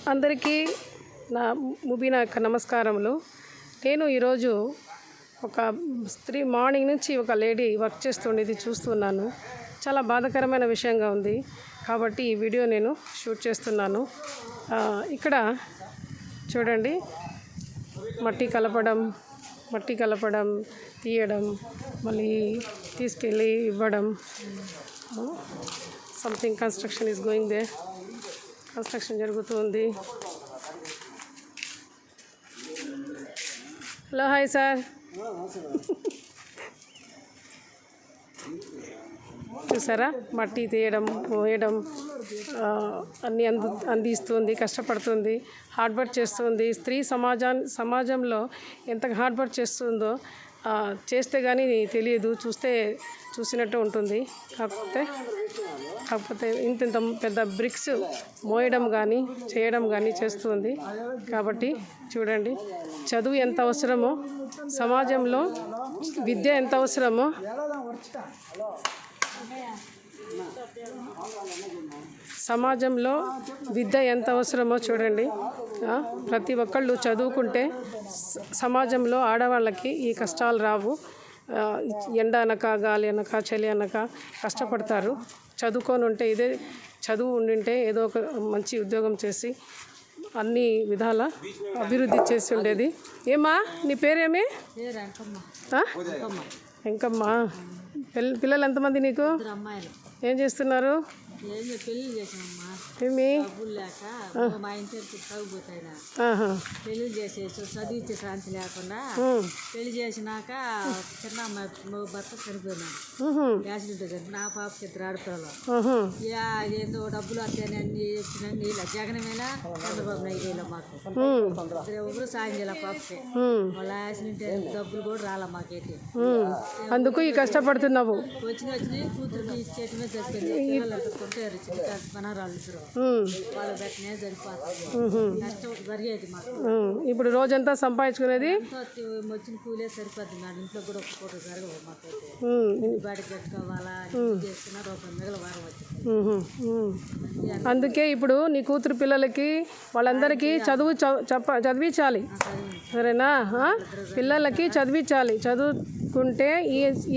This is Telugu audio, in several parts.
అందరికీ నా ముబీనా యొక్క నమస్కారములు. నేను ఈరోజు ఒక స్త్రీ మార్నింగ్ నుంచి ఒక లేడీ వర్క్ చేస్తుండేది చూస్తున్నాను. చాలా బాధాకరమైన విషయంగా ఉంది కాబట్టి ఈ వీడియో నేను షూట్ చేస్తున్నాను. ఇక్కడ చూడండి, మట్టి కలపడం, తీయడం, మళ్ళీ తీసుకెళ్ళి ఇవ్వడం. Something construction is going there. Construction జరుగుతుంది. Hello, hi sir. చూసారా, మట్టి తీయడం, మోయడం అన్నీ అందిస్తుంది, కష్టపడుతుంది, హార్డ్ వర్క్ చేస్తుంది. స్త్రీ సమాజంలో ఎంత హార్డ్ వర్క్ చేస్తుందో చేస్తే కానీ తెలియదు, చూసినట్టు ఉంటుంది. కాకపోతే ఇంత పెద్ద బ్రిక్స్ మోయడం కానీ చేయడం కానీ చేస్తుంది. కాబట్టి చూడండి, చదువు ఎంత అవసరమో, సమాజంలో విద్య ఎంత అవసరమో, చూడండి. ప్రతి ఒక్కళ్ళు చదువుకుంటే సమాజంలో ఆడవాళ్ళకి ఈ కష్టాలు రావు. ఎండ అనక, గాలి అనక, చలి అనక కష్టపడతారు. చదువుకొని ఉంటే చదువు ఉండింటే ఏదో ఒక మంచి ఉద్యోగం చేసి అన్ని విధాల అభివృద్ధి చేసి ఉండేది. ఏమా నీ పేరేమి? వెంకమ్మ. పిల్లలు ఎంతమంది నీకు? ఏం చేస్తున్నారు? పెళ్లి చేసేసి చదివించే శాంతి లేకుండా పెళ్లి చేసినాక చిన్న భర్త చనిపోయినాడు. యాక్సిడెంట్ జరిగింది. నా పాపకి 2 ఆడపిల్లలు. ఏందో డబ్బులు అన్నీ ఇచ్చినండి. ఇలా జగనమేలా చంద్రబాబు నాయుడు మాకు ఎవరు సాయం చేయాల పాపకి. వాళ్ళ యాక్సిడెంట్ డబ్బులు కూడా రాలా మాకైతే. అందుకు ఈ కష్టపడుతున్నావు. వచ్చి కూతురికి ఇచ్చేటమే చచ్చిపోయింది. కొట్టారు మనరాళ్ళు ఇద్దరు. వాళ్ళు పెట్టినే సరిపోతుంది. కష్టం జరిగేది మాకు. ఇప్పుడు రోజంతా సంపాదించుకునేది వచ్చిన కూలే సరిపోద్ది. నా ఇంట్లో కూడా ఒక పూట జరగవు మాకైతే. బయటకు పెట్టుకోవాలా చేసుకున్నా రూపాయి మిగల వారం వచ్చింది. అందుకే ఇప్పుడు నీ కూతురు పిల్లలకి వాళ్ళందరికీ చదివించాలి, సరేనా? పిల్లలకి చదివించాలి. చదువుకుంటే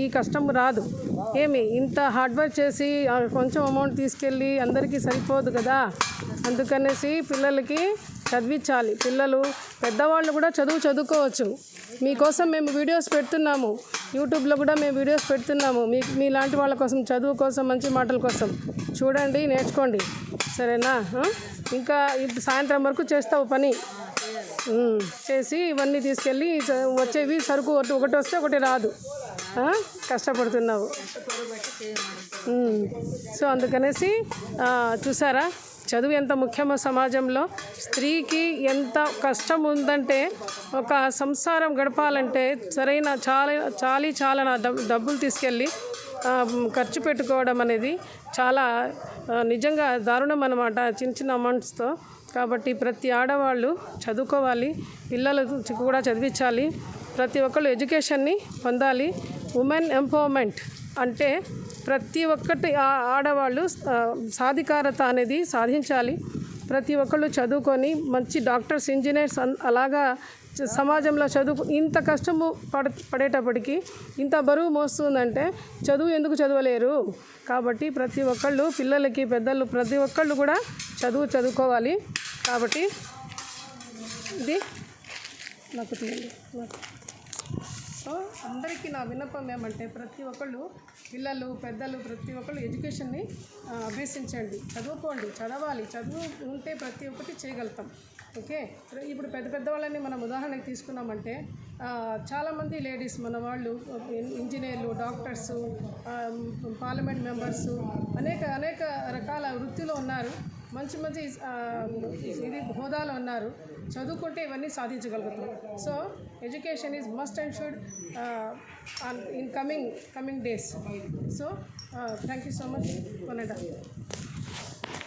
ఈ కష్టం రాదు. ఏమి ఇంత హార్డ్ వర్క్ చేసి కొంచెం అమౌంట్ తీసుకెళ్ళి అందరికీ సరిపోదు కదా. అందుకనేసి పిల్లలకి చదివించాలి. పిల్లలు పెద్దవాళ్ళు కూడా చదువుకోవచ్చు. మీకోసం మేము వీడియోస్ పెడుతున్నాము. యూట్యూబ్లో కూడా మేము వీడియోస్ పెడుతున్నాము. మీలాంటి వాళ్ళ కోసం, చదువు కోసం, మంచి మాటల కోసం. చూడండి, నేర్చుకోండి, సరేనా? ఇంకా సాయంత్రం వరకు చేస్తావు పని. చేసి ఇవన్నీ తీసుకెళ్ళి వచ్చేవి సరుకు ఒకటి వస్తే ఒకటి రాదు. కష్టపడుతున్నావు. సో అందుకనేసి చూసారా, చదువు ఎంత ముఖ్యమో సమాజంలో. స్త్రీకి ఎంత కష్టం ఉందంటే, ఒక సంసారం గడపాలంటే సరైన చాలా డబ్బులు తీసుకెళ్ళి ఖర్చు పెట్టుకోవడం అనేది చాలా నిజంగా దారుణం అన్నమాట, చిన్న అమౌంట్స్తో. కాబట్టి ప్రతి ఆడవాళ్ళు చదువుకోవాలి, పిల్లలు కూడా చదివించాలి. ప్రతి ఒక్కళ్ళు ఎడ్యుకేషన్ని పొందాలి. ఉమెన్ ఎంపవర్మెంట్ అంటే ప్రతి ఒక్కటి ఆడవాళ్ళు సాధికారత అనేది సాధించాలి. ప్రతి ఒక్కళ్ళు చదువుకొని మంచి డాక్టర్స్, ఇంజనీర్స్ అలాగా సమాజంలో ఇంత కష్టము పడేటప్పటికీ ఇంత బరువు మోస్తుందంటే చదువు ఎందుకు చదవలేరు? కాబట్టి ప్రతి ఒక్కళ్ళు, పిల్లలకి, పెద్దలు, ప్రతి ఒక్కళ్ళు కూడా చదువుకోవాలి. కాబట్టి ఇది నాకు తెలియదు. సో అందరికీ నా విన్నపం ఏమంటే, ప్రతి ఒక్కళ్ళు, పిల్లలు, పెద్దలు, ప్రతి ఒక్కళ్ళు ఎడ్యుకేషన్ని అభ్యసించండి, చదువుకోండి, చదవాలి. చదువు ఉంటే ప్రతి ఒక్కటి చేయగలుగుతాం. ఓకే, ఇప్పుడు పెద్ద వాళ్ళని మనం ఉదాహరణకి తీసుకున్నామంటే, చాలామంది లేడీస్ మన వాళ్ళు ఇంజనీర్లు, డాక్టర్సు, పార్లమెంట్ మెంబర్సు, అనేక రకాల వృత్తిలో ఉన్నారు. మంచి హోదాలో ఉన్నారు. చదువుకుంటే ఇవన్నీ సాధించగలుగుతాం. So education is must and should in coming days. So thank you so much.